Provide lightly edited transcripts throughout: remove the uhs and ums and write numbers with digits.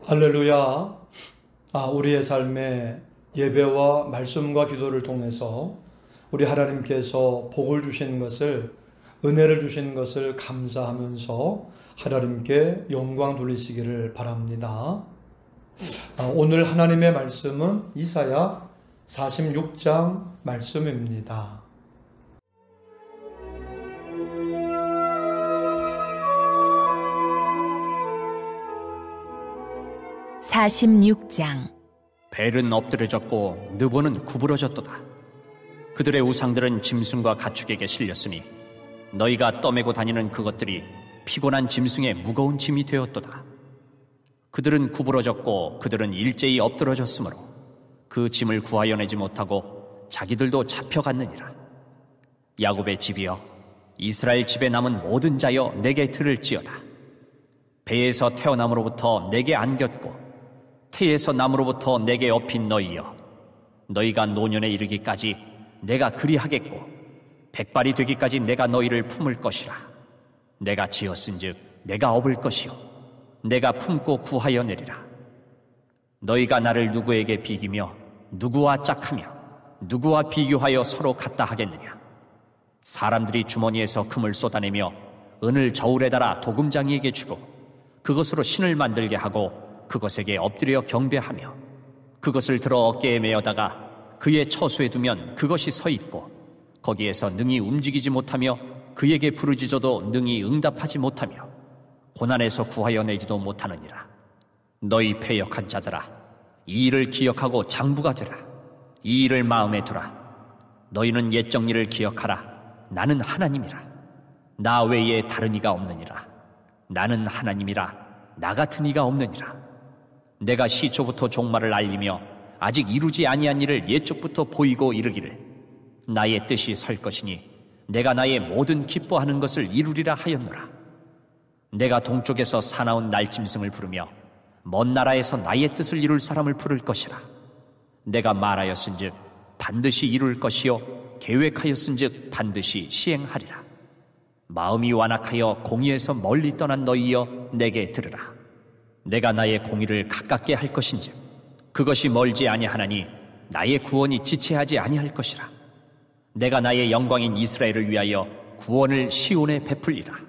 할렐루야. 우리의 삶에 예배와 말씀과 기도를 통해서 우리 하나님께서 복을 주시는 것을, 은혜를 주시는 것을 감사하면서 하나님께 영광 돌리시기를 바랍니다. 오늘 하나님의 말씀은 이사야 46장 말씀입니다. 46장. 벨은 엎드려졌고 느보는 구부러졌도다. 그들의 우상들은 짐승과 가축에게 실렸으니 너희가 떠매고 다니는 그것들이 피곤한 짐승의 무거운 짐이 되었도다. 그들은 구부러졌고 그들은 일제히 엎드러졌으므로 그 짐을 구하여 내지 못하고 자기들도 잡혀갔느니라. 야곱의 집이여, 이스라엘 집에 남은 모든 자여 내게 들을지어다. 배에서 태어남으로부터 내게 안겼고 태에서 남으로부터 내게 업힌 너희여, 너희가 노년에 이르기까지 내가 그리하겠고 백발이 되기까지 내가 너희를 품을 것이라. 내가 지었은즉 내가 업을 것이요 내가 품고 구하여 내리라. 너희가 나를 누구에게 비기며 누구와 짝하며 누구와 비교하여 서로 같다 하겠느냐. 사람들이 주머니에서 금을 쏟아내며 은을 저울에 달아 도금장이에게 주고 그것으로 신을 만들게 하고 그것에게 엎드려 경배하며 그것을 들어 어깨에 메어다가 그의 처소에 두면 그것이 서 있고 거기에서 능히 움직이지 못하며 그에게 부르짖어도 능히 응답하지 못하며 고난에서 구하여 내지도 못하느니라. 너희 패역한 자들아, 이 일을 기억하고 장부가 되라. 이 일을 마음에 두라. 너희는 옛 정리를 기억하라. 나는 하나님이라. 나 외에 다른 이가 없느니라. 나는 하나님이라. 나 같은 이가 없느니라. 내가 시초부터 종말을 알리며 아직 이루지 아니한 일을 옛적부터 보이고 이르기를 나의 뜻이 설 것이니 내가 나의 모든 기뻐하는 것을 이루리라 하였노라. 내가 동쪽에서 사나운 날짐승을 부르며 먼 나라에서 나의 뜻을 이룰 사람을 부를 것이라. 내가 말하였은즉 반드시 이룰 것이요 계획하였은즉 반드시 시행하리라. 마음이 완악하여 공의에서 멀리 떠난 너희여, 내게 들으라. 내가 나의 공의를 가깝게 할 것인즉 그것이 멀지 아니하나니 나의 구원이 지체하지 아니할 것이라. 내가 나의 영광인 이스라엘을 위하여 구원을 시온에 베풀리라.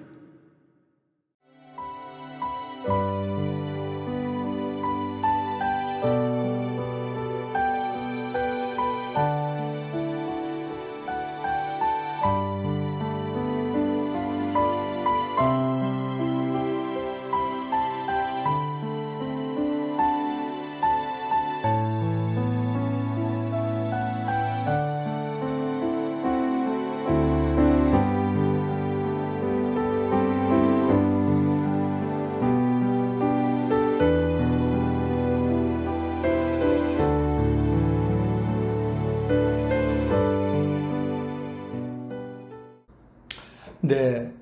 네,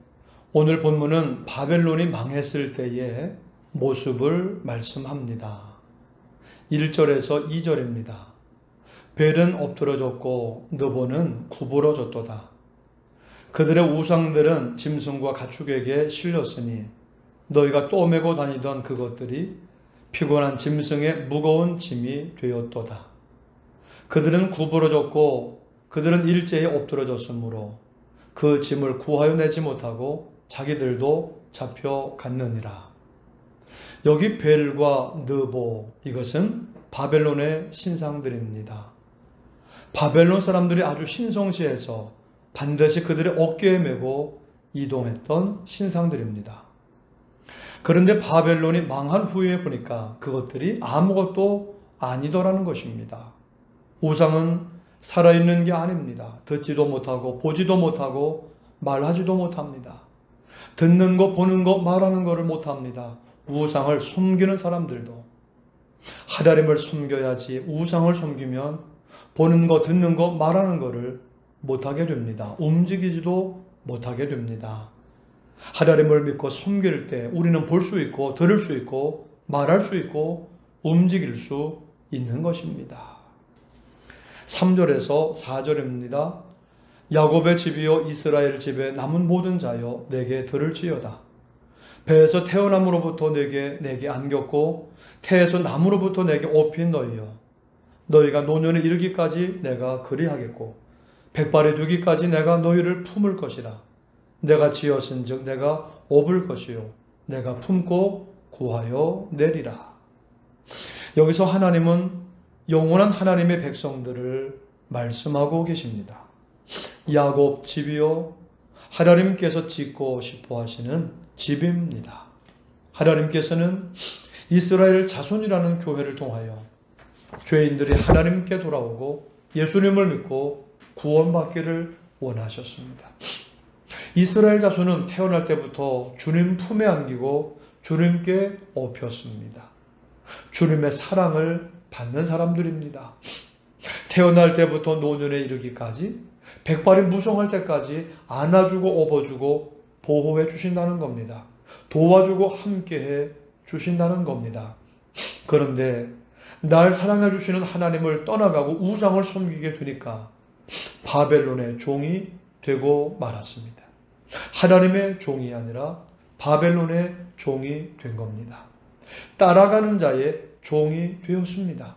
오늘 본문은 바벨론이 망했을 때의 모습을 말씀합니다. 1절에서 2절입니다. 벨은 엎드러졌고 느보는 구부러졌도다. 그들의 우상들은 짐승과 가축에게 실렸으니 너희가 떠매고 다니던 그것들이 피곤한 짐승의 무거운 짐이 되었도다. 그들은 구부러졌고 그들은 일제히 엎드러졌으므로 그 짐을 구하여 내지 못하고 자기들도 잡혀갔느니라. 여기 벨과 느보, 이것은 바벨론의 신상들입니다. 바벨론 사람들이 아주 신성시해서 반드시 그들의 어깨에 메고 이동했던 신상들입니다. 그런데 바벨론이 망한 후에 보니까 그것들이 아무것도 아니더라는 것입니다. 우상은 살아있는 게 아닙니다. 듣지도 못하고 보지도 못하고 말하지도 못합니다. 듣는 거 보는 거 말하는 거를 못합니다. 우상을 섬기는 사람들도 하나님을 섬겨야지 우상을 섬기면 보는 거 듣는 거 말하는 거를 못하게 됩니다. 움직이지도 못하게 됩니다. 하나님을 믿고 섬길 때 우리는 볼 수 있고 들을 수 있고 말할 수 있고 움직일 수 있는 것입니다. 3절에서 4절입니다. 야곱의 집이요 이스라엘 집에 남은 모든 자여 내게 들을지어다. 배에서 태어남으로부터 내게 안겼고 태에서 남으로부터 내게 업힌 너희여, 너희가 노년에 이르기까지 내가 그리하겠고 백발이 되기까지 내가 너희를 품을 것이라. 내가 지었은즉 내가 업을 것이요 내가 품고 구하여 내리라. 여기서 하나님은 영원한 하나님의 백성들을 말씀하고 계십니다. 야곱 집이요, 하나님께서 짓고 싶어 하시는 집입니다. 하나님께서는 이스라엘 자손이라는 교회를 통하여 죄인들이 하나님께 돌아오고 예수님을 믿고 구원받기를 원하셨습니다. 이스라엘 자손은 태어날 때부터 주님 품에 안기고 주님께 업혔습니다. 주님의 사랑을 받는 사람들입니다. 태어날 때부터 노년에 이르기까지 백발이 무성할 때까지 안아주고 업어주고 보호해 주신다는 겁니다. 도와주고 함께해 주신다는 겁니다. 그런데 날 사랑해 주시는 하나님을 떠나가고 우상을 섬기게 되니까 바벨론의 종이 되고 말았습니다. 하나님의 종이 아니라 바벨론의 종이 된 겁니다. 따라가는 자의 종이 되었습니다.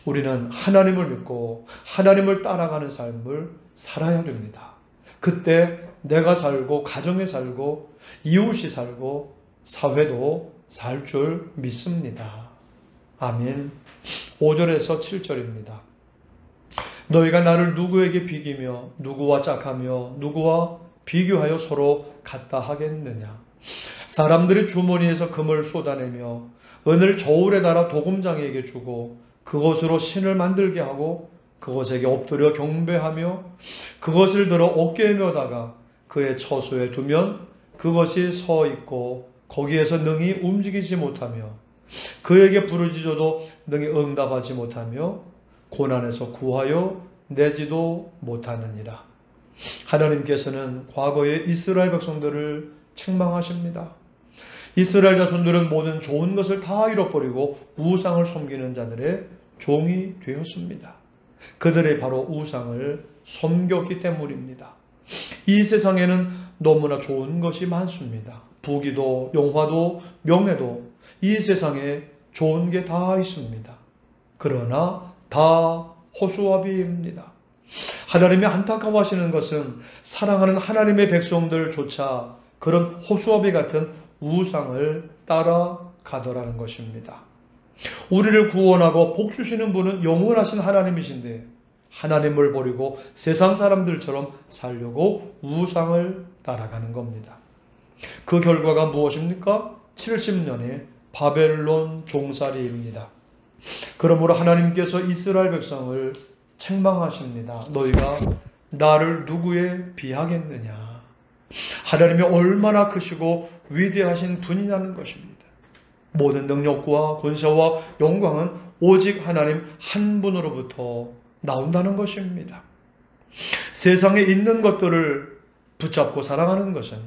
우리는 하나님을 믿고 하나님을 따라가는 삶을 살아야 됩니다. 그때 내가 살고 가정에 살고 이웃이 살고 사회도 살 줄 믿습니다. 아멘. 5절에서 7절입니다. 너희가 나를 누구에게 비기며 누구와 짝하며 누구와 비교하여 서로 같다 하겠느냐. 사람들이 주머니에서 금을 쏟아내며 은을 저울에 달아 도금장에게 주고 그것으로 신을 만들게 하고 그것에게 엎드려 경배하며 그것을 들어 어깨에 메다가 그의 처소에 두면 그것이 서 있고 거기에서 능히 움직이지 못하며 그에게 부르짖어도 능히 응답하지 못하며 고난에서 구하여 내지도 못하느니라. 하나님께서는 과거의 이스라엘 백성들을 책망하십니다. 이스라엘 자손들은 모든 좋은 것을 다 잃어버리고 우상을 섬기는 자들의 종이 되었습니다. 그들이 바로 우상을 섬겼기 때문입니다. 이 세상에는 너무나 좋은 것이 많습니다. 부귀도 영화도 명예도 이 세상에 좋은 게 다 있습니다. 그러나 다 허수아비입니다. 하나님이 안타까워하시는 것은 사랑하는 하나님의 백성들조차 그런 허수아비 같은 우상을 따라가더라는 것입니다. 우리를 구원하고 복 주시는 분은 영원하신 하나님이신데 하나님을 버리고 세상 사람들처럼 살려고 우상을 따라가는 겁니다. 그 결과가 무엇입니까? 70년의 바벨론 종살이입니다. 그러므로 하나님께서 이스라엘 백성을 책망하십니다. 너희가 나를 누구에 비하겠느냐. 하나님이 얼마나 크시고 위대하신 분이냐는 것입니다. 모든 능력과 권세와 영광은 오직 하나님 한 분으로부터 나온다는 것입니다. 세상에 있는 것들을 붙잡고 살아가는 것은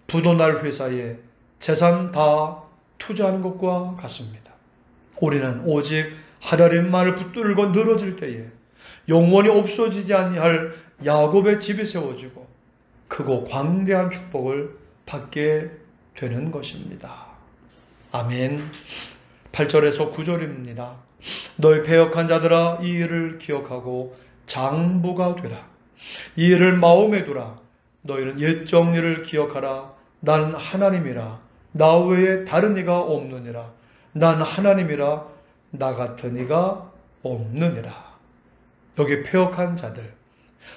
부도 날 회사에 재산 다 투자하는 것과 같습니다. 우리는 오직 하나님만을 붙들고 늘어질 때에 영원히 없어지지 아니할 야곱의 집이 세워지고 크고 광대한 축복을 받게 되는 것입니다. 아멘. 8절에서 9절입니다. 너희 패역한 자들아 이 일을 기억하고 장부가 되라. 이 일을 마음에 두라. 너희는 옛 정리를 기억하라. 난 하나님이라. 나 외에 다른 이가 없느니라. 난 하나님이라. 나 같은 이가 없느니라. 여기 패역한 자들,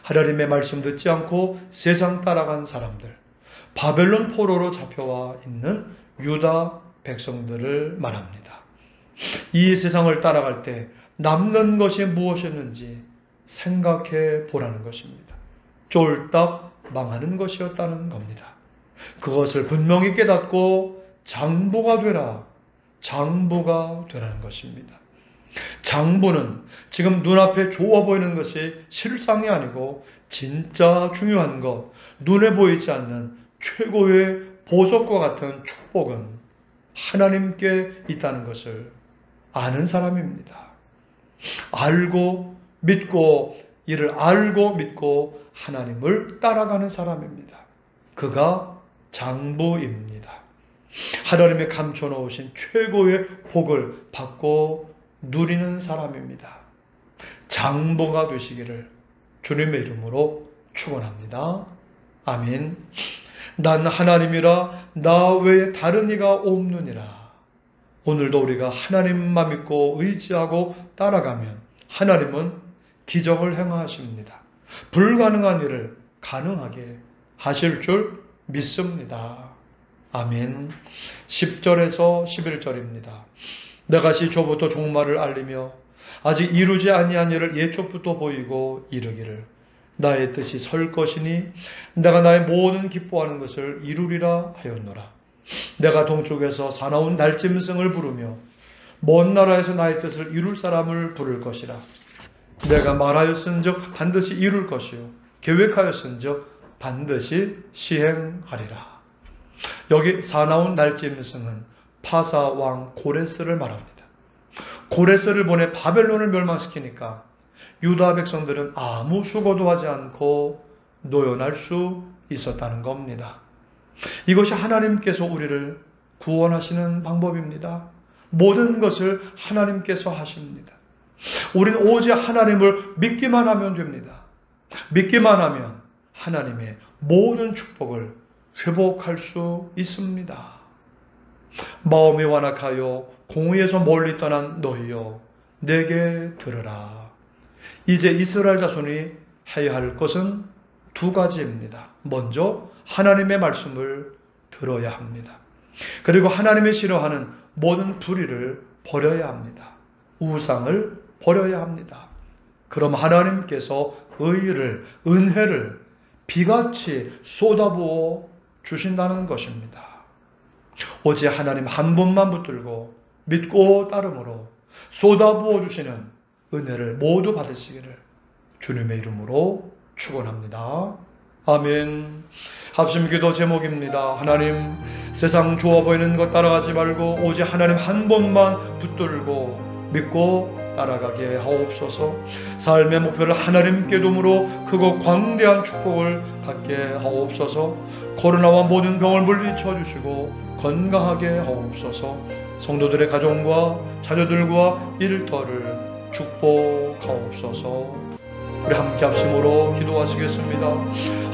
하나님의 말씀 듣지 않고 세상 따라간 사람들, 바벨론 포로로 잡혀와 있는 유다 백성들을 말합니다. 이 세상을 따라갈 때 남는 것이 무엇이었는지 생각해 보라는 것입니다. 쫄딱 망하는 것이었다는 겁니다. 그것을 분명히 깨닫고 장부가 되라, 장부가 되라는 것입니다. 장부는 지금 눈앞에 좋아 보이는 것이 실상이 아니고 진짜 중요한 것, 눈에 보이지 않는 최고의 보석과 같은 축복은 하나님께 있다는 것을 아는 사람입니다. 알고 믿고 이를 알고 믿고 하나님을 따라가는 사람입니다. 그가 장부입니다. 하나님이 감춰놓으신 최고의 복을 받고 누리는 사람입니다. 장보가 되시기를 주님의 이름으로 축원합니다. 아멘. 난 하나님이라 나 외에 다른 이가 없느니라. 오늘도 우리가 하나님만 믿고 의지하고 따라가면 하나님은 기적을 행하십니다. 불가능한 일을 가능하게 하실 줄 믿습니다. 아멘. 10절에서 11절입니다. 내가 시초부터 종말을 알리며 아직 이루지 아니한 일을 예초부터 보이고 이르기를 나의 뜻이 설 것이니 내가 나의 모든 기뻐하는 것을 이루리라 하였노라. 내가 동쪽에서 사나운 날짐승을 부르며 먼 나라에서 나의 뜻을 이룰 사람을 부를 것이라. 내가 말하였은즉 반드시 이룰 것이요 계획하였은즉 반드시 시행하리라. 여기 사나운 날짐승은 파사 왕 고레스를 말합니다. 고레스를 보내 바벨론을 멸망시키니까 유다 백성들은 아무 수고도 하지 않고 노연할 수 있었다는 겁니다. 이것이 하나님께서 우리를 구원하시는 방법입니다. 모든 것을 하나님께서 하십니다. 우리는 오직 하나님을 믿기만 하면 됩니다. 믿기만 하면 하나님의 모든 축복을 회복할 수 있습니다. 마음이 완악하여 공의에서 멀리 떠난 너희여 내게 들으라. 이제 이스라엘 자손이 해야 할 것은 두 가지입니다. 먼저 하나님의 말씀을 들어야 합니다. 그리고 하나님이 싫어하는 모든 불의를 버려야 합니다. 우상을 버려야 합니다. 그럼 하나님께서 의를, 은혜를 비같이 쏟아부어 주신다는 것입니다. 오직 하나님 한 분만 붙들고 믿고 따름으로 쏟아부어 주시는 은혜를 모두 받으시기를 주님의 이름으로 축원합니다. 아멘. 합심기도 제목입니다. 하나님, 세상 좋아 보이는 것 따라가지 말고 오직 하나님 한 분만 붙들고 믿고 따라가게 하옵소서. 삶의 목표를 하나님께 두므로 크고 광대한 축복을 받게 하옵소서. 코로나와 모든 병을 물리쳐 주시고 건강하게 하옵소서. 성도들의 가정과 자녀들과 일터를 축복하옵소서. 우리 함께 합심으로 기도하시겠습니다.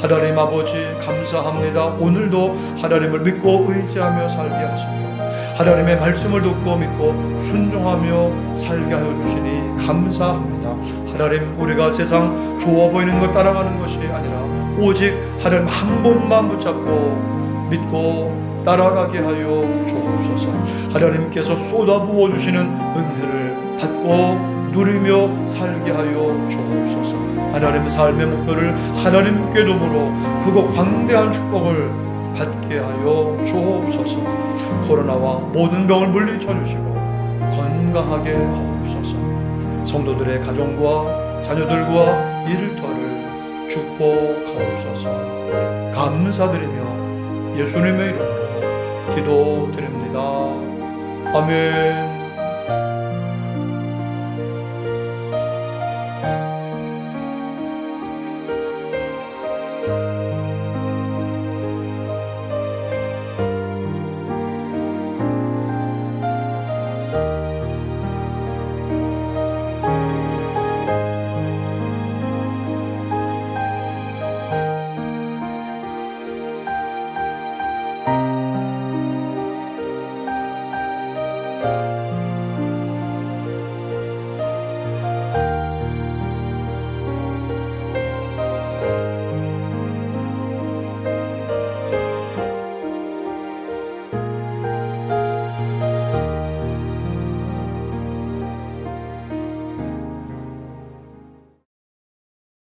하나님 아버지 감사합니다. 오늘도 하나님을 믿고 의지하며 살게 하시며 하나님의 말씀을 듣고 믿고 순종하며 살게 하여 주시니 감사합니다. 하나님, 우리가 세상 좋아 보이는 것 따라가는 것이 아니라 오직 하나님 한 분만 붙잡고 믿고 따라가게 하여 주옵소서. 하나님께서 쏟아부어 주시는 은혜를 받고 누리며 살게 하여 주옵소서. 하나님의 삶의 목표를 하나님께 두므로 그거 광대한 축복을 받게 하여 주옵소서. 코로나와 모든 병을 물리쳐 주시고 건강하게 하옵소서. 성도들의 가정과 자녀들과 일터를 축복하옵소서. 감사드리며 예수님의 이름으로 기도드립니다. 아멘.